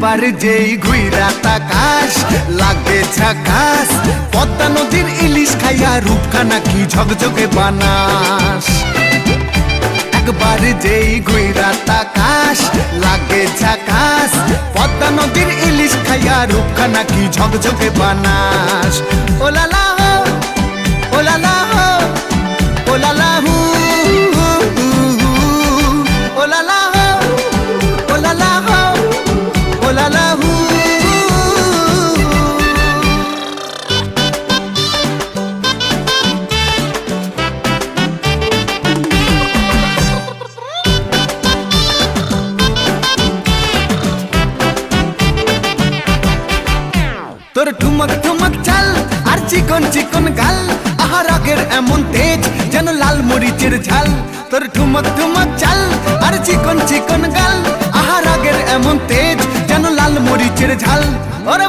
একবার যেই ঘুইরা তাকাস লাগে ঝাকাস, পদ্মা নদীর ইলিশ খাইয়া রূপখানা কি ঝকঝকে বানাস। একবার যেই ঘুইরা তাকাস লাগে ঝাকাস, পদ্মা নদীর ইলিশ খাইয়া রূপখানা কি ঝকঝকে বানাস। ওলালা হো ওলালা হো ওলালা হু ওলালা হো ওলালা হো ওলালা হু। তোর ঠুমক ঠুমক চাল আর চিকন চিকন গাল, আহা রাগের এমন তেজ যেন লাল মরিচের ঝাল। তোর ঠুমক ঠুমক চাল আর চিকন চিকন গাল, আহা রাগের এমন তেজ যেন লাল মরিচের ঝাল। ওরে